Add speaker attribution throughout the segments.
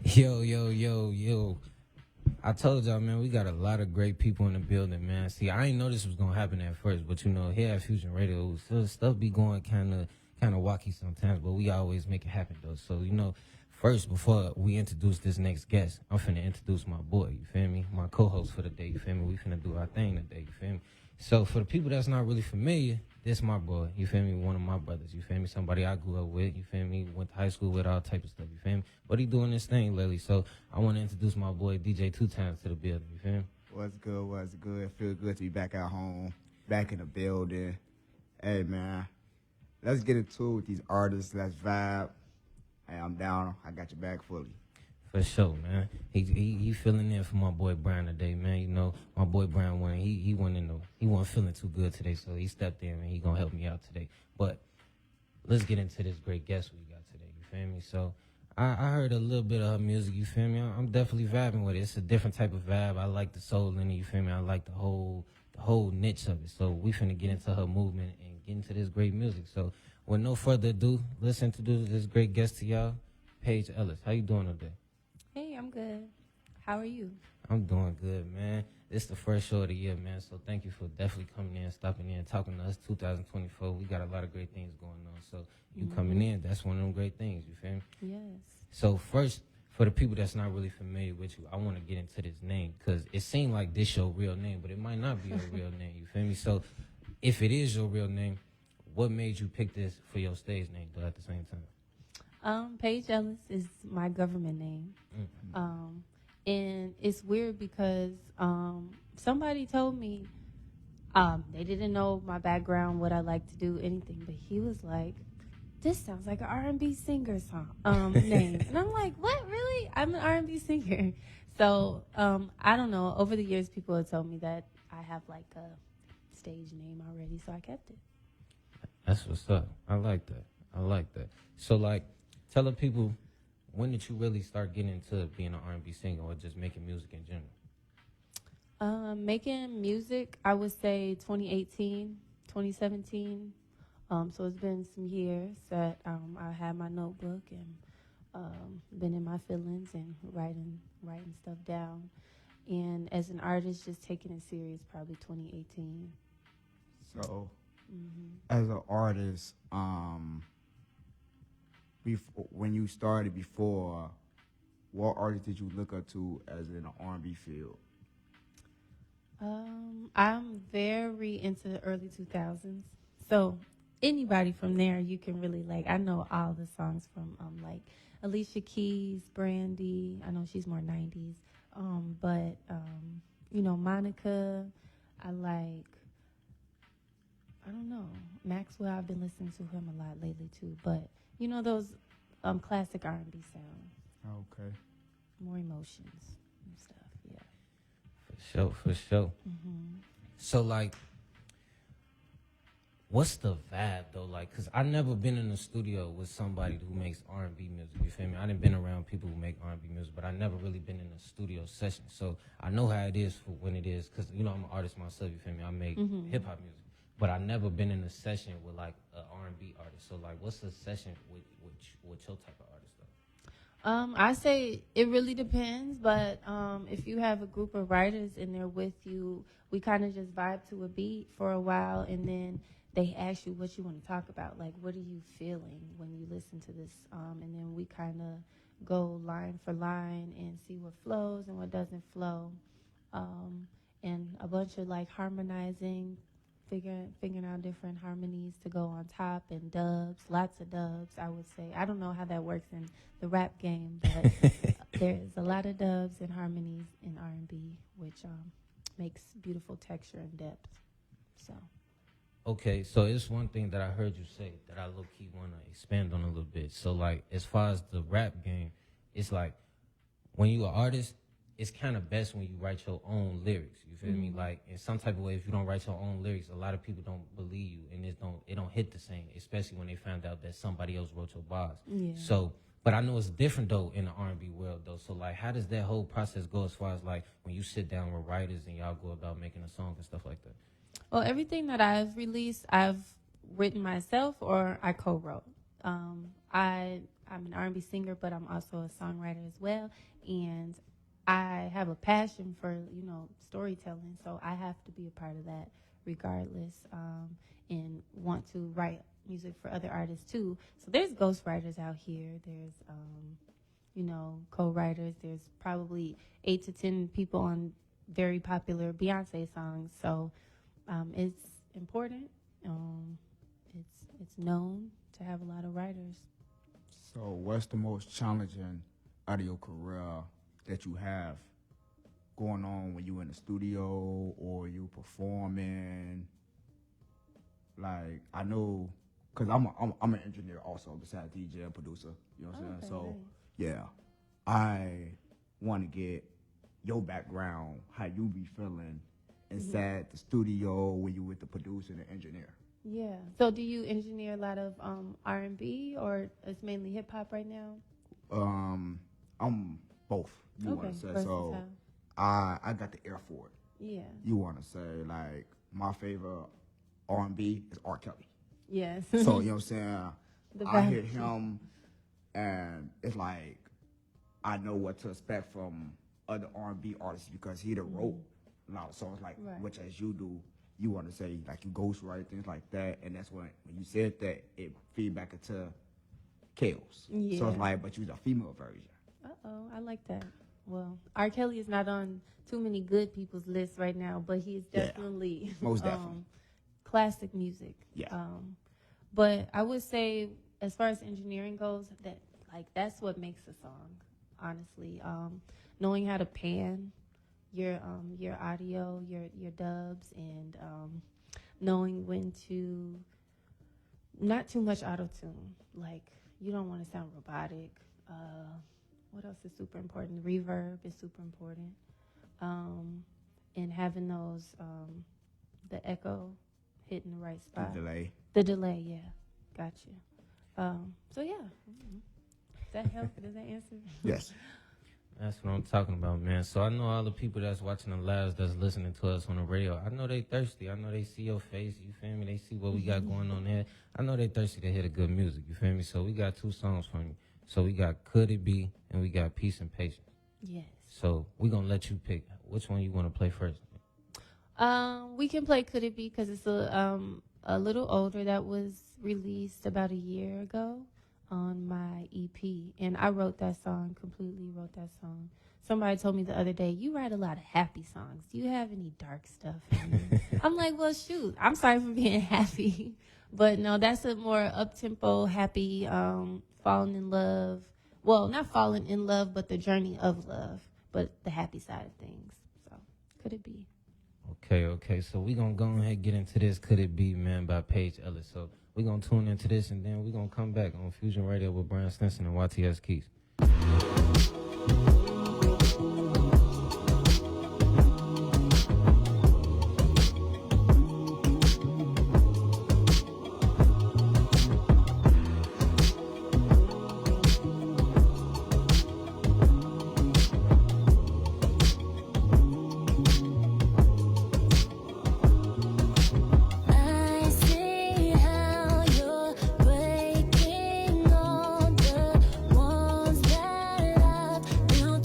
Speaker 1: Yo. I told y'all, man, we got a lot of great people in the building, man. See, I didn't know this was gonna happen at first, but here at Fusion Radio, so stuff be going kind of wacky sometimes, but we always make it happen though. So first before we introduce this next guest, I'm finna introduce my boy. You feel me? My co-host for the day. You feel me? We finna do our thing today. You feel me? So for the people that's not really familiar, this my boy. You feel me? One of my brothers. You feel me? Somebody I grew up with. You feel me? Went to high school with, all type of stuff. You feel me? But he doing this thing lately. So I want to introduce my boy DJ 2 Times to the building. You feel me?
Speaker 2: What's good? Feel good to be back at home, back in the building. Hey, man, let's get into it with these artists. Let's vibe. Hey, I'm down. I got your back fully.
Speaker 1: For sure, man. He filling in for my boy Brian today, man. You know, my boy Brian he wasn't feeling too good today, so he stepped in and he gonna help me out today. But let's get into this great guest we got today. You feel me? So I heard a little bit of her music. You feel me? I'm definitely vibing with it. It's a different type of vibe. I like the soul in it. You feel me? I like the whole niche of it. So we finna get into her movement and get into this great music. So with no further ado, let's introduce this great guest to y'all, Paige Ellis. How you doing today?
Speaker 3: Hey, I'm good. How are you?
Speaker 1: I'm doing good, man. This is the first show of the year, man. So thank you for definitely coming in, stopping in, talking to us. 2024, we got a lot of great things going on. So you coming in, that's one of them great things. You feel me?
Speaker 3: Yes.
Speaker 1: So first, for the people that's not really familiar with you, I want to get into this name because it seemed like this your real name, but it might not be your real name. You feel me? So if it is your real name, what made you pick this for your stage name though at the same time?
Speaker 3: Paige Ellis is my government name. And it's weird because somebody told me they didn't know my background, what I like to do, anything, but he was like, this sounds like an R&B singer song name. And I'm like, what, really? I'm an R&B singer. So I don't know. Over the years, people have told me that I have like a stage name already, so I kept it.
Speaker 1: That's what's up. I like that. So like, tell the people, when did you really start getting into being an R&B singer or just making music in general?
Speaker 3: Making music, I would say 2018, 2017. So it's been some years that I had my notebook and been in my feelings and writing stuff down. And as an artist, just taking it serious, probably 2018.
Speaker 2: So, as an artist, when you started before, what artist did you look up to as in the R&B field?
Speaker 3: I'm very into the early 2000s. So anybody from there, you can really like, I know all the songs from like Alicia Keys, Brandy. I know she's more 90s. But Monica, I like, I don't know, Maxwell. I've been listening to him a lot lately too. But those classic R&B sounds.
Speaker 2: Okay.
Speaker 3: More emotions and stuff, yeah.
Speaker 1: For sure. So, like, what's the vibe, though? Like, because I never been in a studio with somebody who makes R&B music, you feel me? I done been around people who make R&B music, but I never really been in a studio session. So, I know how it is for when it is, because, I'm an artist myself, you feel me? I make hip-hop music. But I never been in a session with like an R&B artist. So like, what's a session with your type of artist though?
Speaker 3: I say it really depends, but if you have a group of writers and they're with you, we kind of just vibe to a beat for a while, and then they ask you what you want to talk about. Like, what are you feeling when you listen to this? And then we kind of go line for line and see what flows and what doesn't flow, and a bunch of like harmonizing. Figuring out different harmonies to go on top and dubs, lots of dubs, I would say. I don't know how that works in the rap game, but there's a lot of dubs and harmonies in R&B, which makes beautiful texture and depth. So.
Speaker 1: Okay, so it's one thing that I heard you say that I low-key want to expand on a little bit. So, like, as far as the rap game, it's like when you're an artist, it's kind of best when you write your own lyrics. You feel me? Like, in some type of way, if you don't write your own lyrics, a lot of people don't believe you, and it don't hit the same, especially when they found out that somebody else wrote your bars.
Speaker 3: Yeah.
Speaker 1: So, but I know it's different though in the R&B world though. So like, how does that whole process go as far as like when you sit down with writers and y'all go about making a song and stuff like that?
Speaker 3: Well, everything that I've released, I've written myself or I co-wrote. I I'm an R&B singer, but I'm also a songwriter as well. And I have a passion for, storytelling. So I have to be a part of that regardless, and want to write music for other artists too. So there's ghostwriters out here. There's, co-writers. There's probably 8 to 10 people on very popular Beyonce songs. So it's important. It's known to have a lot of writers.
Speaker 2: So what's the most challenging out of your career that you have going on when you in the studio or you performing? Like, I know, because I'm an engineer also besides DJ and producer, you know what I'm saying? So,
Speaker 3: nice.
Speaker 2: yeah, I want to get your background, how you be feeling inside the studio when you with the producer and the engineer.
Speaker 3: Yeah. So do you engineer a lot of R&B, or it's mainly hip hop right now?
Speaker 2: I'm both. You want to say so? I got the ear for it.
Speaker 3: Yeah.
Speaker 2: You want to say like my favorite R&B is R. Kelly.
Speaker 3: Yes.
Speaker 2: So you know what I'm saying? I hear him, and it's like I know what to expect from other R&B artists because he done wrote a lot of songs like which as you do. You want to say like you ghostwrite things like that, and that's when you said that it feed back into chaos.
Speaker 3: Yeah.
Speaker 2: So it's like, but you the female version.
Speaker 3: I like that. Well, R. Kelly is not on too many good people's lists right now, but he's definitely
Speaker 2: most definitely
Speaker 3: classic music.
Speaker 2: Yeah.
Speaker 3: But I would say, as far as engineering goes, that's what makes a song. Honestly, knowing how to pan your audio, your dubs, and knowing when to not too much auto tune. Like, you don't want to sound robotic. What else is super important? Reverb is super important. And having those the echo hitting the right spot. The delay, yeah. Gotcha. So yeah. Does that help? Does that answer?
Speaker 2: Yes.
Speaker 1: That's what I'm talking about, man. So I know all the people that's watching the lives, that's listening to us on the radio. I know they thirsty. I know they see your face. You feel me? They see what we got going on there. I know they thirsty to hear the good music. You feel me? So we got 2 songs from you. So we got Could It Be and we got Peace and Patience.
Speaker 3: Yes.
Speaker 1: So we're going to let you pick which one you want to play first.
Speaker 3: We can play Could It Be because it's a little older. That was released about a year ago on my EP, and I completely wrote that song. Somebody told me the other day, you write a lot of happy songs. Do you have any dark stuff in you? I'm like, well, shoot, I'm sorry for being happy. But no, that's a more up-tempo, happy, falling in love. Well, not falling in love, but the journey of love, but the happy side of things. So, Could It Be?
Speaker 1: Okay. So we're going to go ahead and get into this Could It Be, man, by Paige Ellis. So we're going to tune into this, and then we're going to come back on Fusion Radio with Brian Stinson and YTS Keys.
Speaker 4: Breaking all the walls that I've built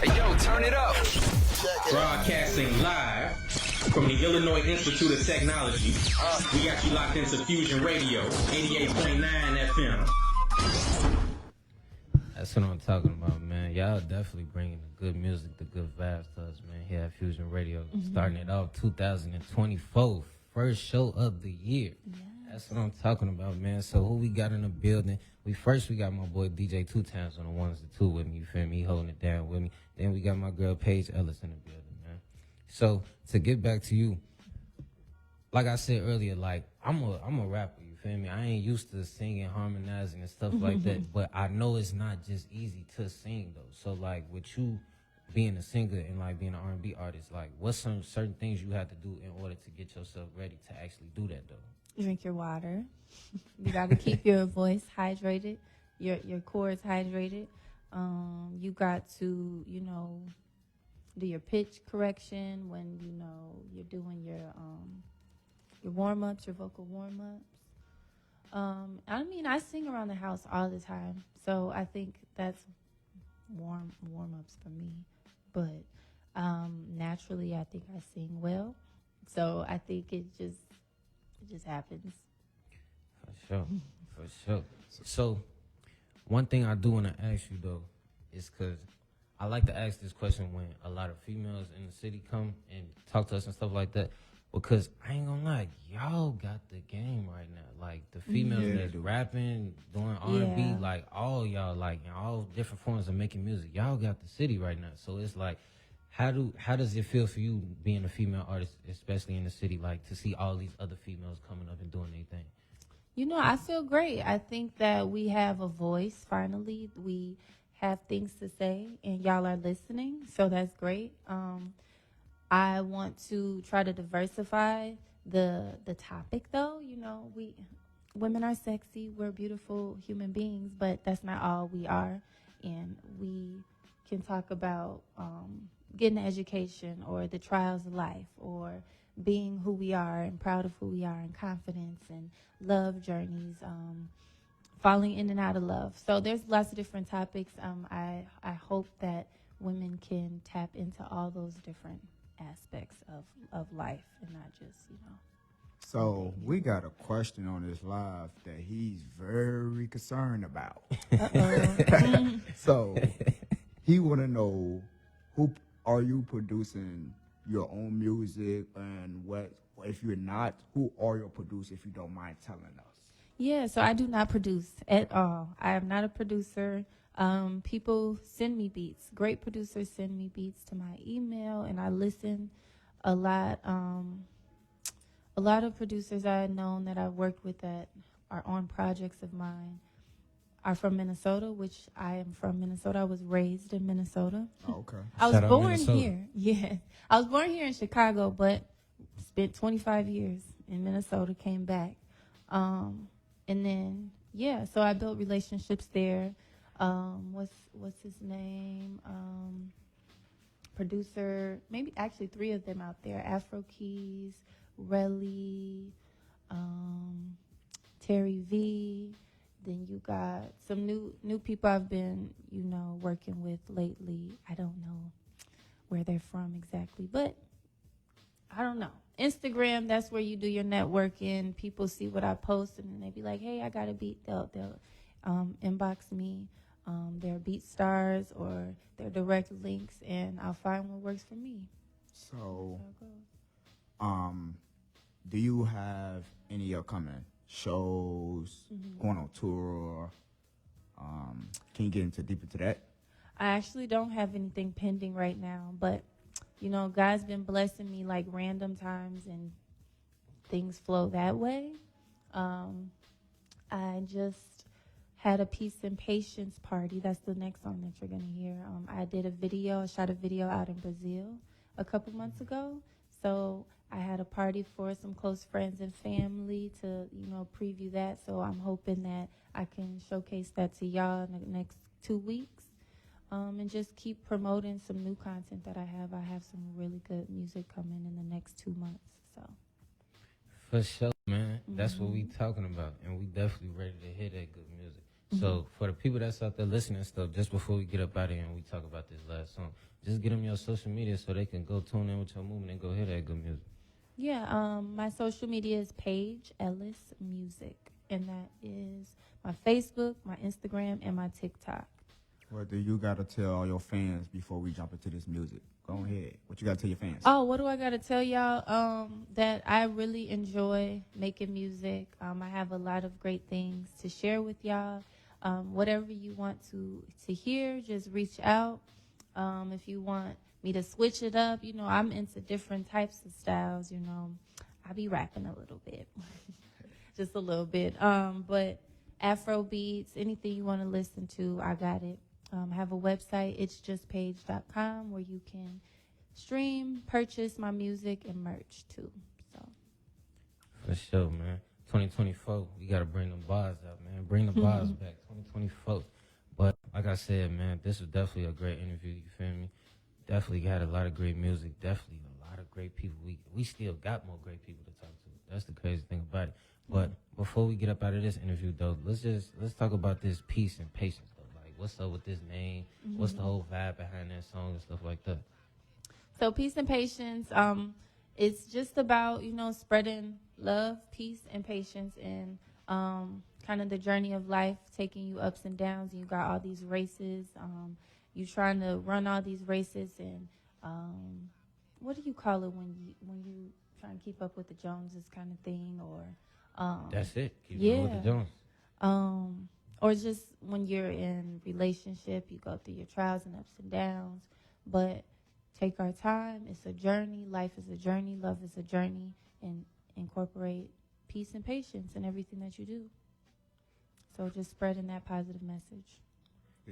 Speaker 4: Hey, yo, turn it up.
Speaker 5: Broadcasting live from the Illinois Institute of Technology. We got you locked into Fusion Radio, 88.9 FM.
Speaker 1: That's what I'm talking about, man. Y'all definitely bringing the good music, the good vibes to us, man. Here at Fusion Radio, starting it off 2024, first show of the year.
Speaker 3: Yeah.
Speaker 1: That's what I'm talking about, man. So who we got in the building? We got my boy DJ 2 Times on the ones and two with me, you feel me? He holding it down with me. Then we got my girl Paige Ellis in the building, man. So to get back to you, like I said earlier, like I'm a rapper, you feel me? I ain't used to singing, harmonizing and stuff like that, but I know it's not just easy to sing though. So like with you being a singer and like being an R&B artist, like what's some certain things you have to do in order to get yourself ready to actually do that though?
Speaker 3: Drink your water. You got to keep your voice hydrated, your cords hydrated. You got to, do your pitch correction when, you're doing your warm-ups, your vocal warm-ups. I sing around the house all the time, so I think that's warm-ups for me. But naturally, I think I sing well, so I think it just happens.
Speaker 1: For sure. So, one thing I do want to ask you though is because I like to ask this question when a lot of females in the city come and talk to us and stuff like that. Because I ain't gonna lie, y'all got the game right now. Like the females that's rapping, doing R&B,
Speaker 3: Yeah.
Speaker 1: like all y'all, like in all different forms of making music, y'all got the city right now. So it's like, how does it feel for you being a female artist, especially in the city, like to see all these other females coming up and doing their thing?
Speaker 3: I feel great. I think that we have a voice finally. We have things to say, and y'all are listening, so that's great. I want to try to diversify the topic, though. Women are sexy. We're beautiful human beings, but that's not all we are. And we can talk about getting an education or the trials of life or being who we are and proud of who we are and confidence and love journeys, falling in and out of love. So there's lots of different topics. I hope that women can tap into all those different aspects of life and not just,
Speaker 2: So we got a question on this live that he's very concerned about. So he want to know, who are you producing your own music, and what if you're not, who are your producers, if you don't mind telling us?
Speaker 3: Yeah, so I do not produce at all. I am not a producer. People send me beats. Great producers send me beats to my email, and I listen a lot. A lot of producers I had known that I've worked with that are on projects of mine are from Minnesota, which I am from Minnesota. I was raised in Minnesota.
Speaker 2: Oh, okay.
Speaker 3: I was
Speaker 1: Shout out
Speaker 3: born
Speaker 1: Minnesota.
Speaker 3: here. Yeah. I was born here in Chicago, but spent 25 years in Minnesota, came back. And then, so I built relationships there. What's his name? Producer, maybe actually 3 of them out there. Afro Keys, Relly, Terry V. Then you got some new people I've been, working with lately. I don't know where they're from exactly, but I don't know. Instagram, that's where you do your networking. People see what I post, and then they be like, "Hey, I got a beat." They'll inbox me their beat stars or their direct links, and I'll find what works for me.
Speaker 2: So, do you have any upcoming shows, going on tour? Can you get deep into that?
Speaker 3: I actually don't have anything pending right now, but God's been blessing me like random times and things flow that way. I just had a Peace and Patience party. That's the next song that you're going to hear. I shot a video out in Brazil a couple months ago. So I had a party for some close friends and family to, preview that. So I'm hoping that I can showcase that to y'all in the next 2 weeks. And just keep promoting some new content that I have. I have some really good music coming in the next 2 months. So
Speaker 1: For sure, man. That's what we talking about, and we definitely ready to hear that good music. So for the people that's out there listening and stuff, just before we get up out of here and we talk about this last song, just get them your social media so they can go tune in with your movement and go hear that good music.
Speaker 3: Yeah, my social media is Paige Ellis Music, and that is my Facebook, my Instagram, and my TikTok.
Speaker 2: What do you got to tell all your fans before we jump into this music? Go ahead. What you got to tell your fans?
Speaker 3: Oh, what do I got to tell y'all? That I really enjoy making music. I have a lot of great things to share with y'all. Whatever you want to hear, just reach out. If you want me to switch it up, you know, I'm into different types of styles, you know. I be rapping a little bit, just a little bit. But Afro beats, anything you want to listen to, I got it. I have a website, it's justpage.com, where you can stream, purchase my music, and merch too. So
Speaker 1: For sure, man. 2024, we got to bring them bars out, man. Bring the bars back, 2024. But like I said, man, this was definitely a great interview, you feel me? Definitely got a lot of great music, definitely a lot of great people. We still got more great people to talk to. That's the crazy thing about it. But before we get up out of this interview, though, let's talk about this peace and patience, though. Like, what's up with this name? What's the whole vibe behind that song and stuff like that?
Speaker 3: So Peace and Patience, it's just about, you know, spreading love, peace, and patience, and kind of the journey of life, taking you ups and downs. And you got all these races. You trying to run all these races, and what do you call it when you try and keep up with the Joneses kind of thing, or
Speaker 1: That's it. Keep going with the Jones.
Speaker 3: Or just when you're in relationship, you go through your trials and ups and downs, but take our time. It's a journey. Life is a journey. Love is a journey, and incorporate peace and patience in everything that you do. So just spreading that positive message.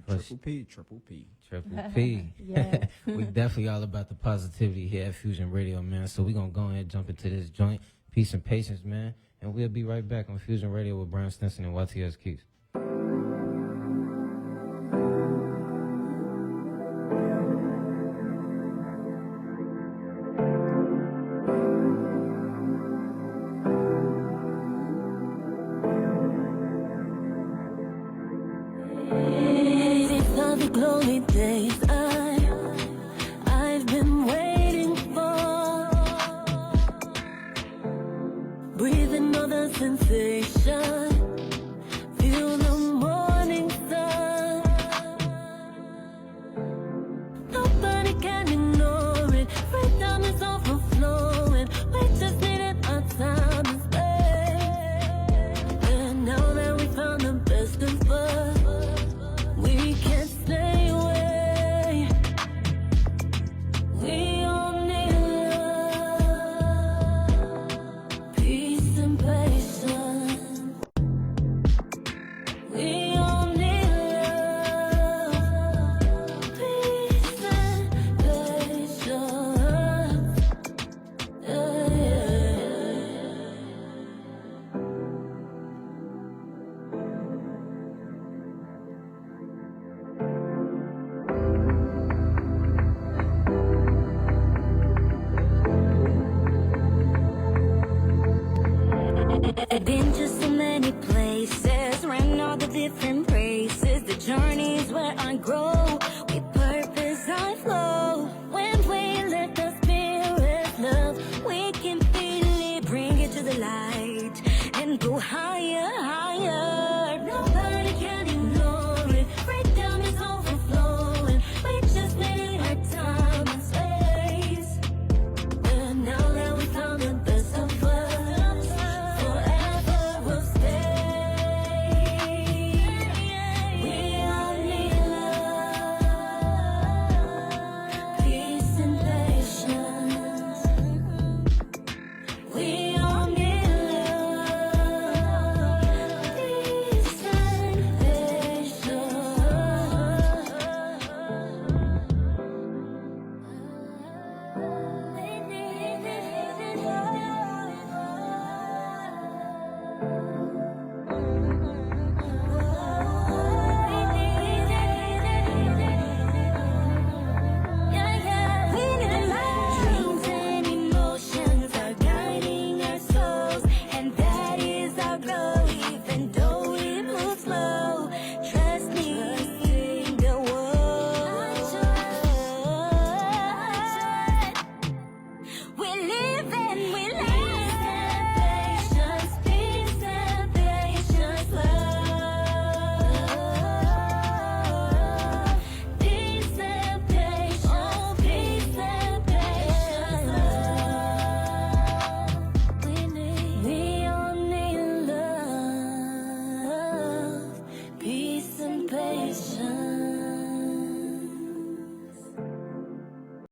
Speaker 2: Triple P, Triple P.
Speaker 1: Triple P.
Speaker 3: Yeah.
Speaker 1: We definitely all about the positivity here at Fusion Radio, man. So we're going to go ahead and jump into this joint. Peace and patience, man. And we'll be right back on Fusion Radio with Brian Stinson and YTS Keys.
Speaker 4: Glory days I've been waiting for, breathing all the sensation, feel the morning sun. Nobody can ignore it, freedom is overflowing. We just needed our time to stay, and now that we found the best of us, we can't stay away. We all need love, peace and patience. We all need love, peace and patience. I've been to so many places, ran all the different races. The journey's where I grow.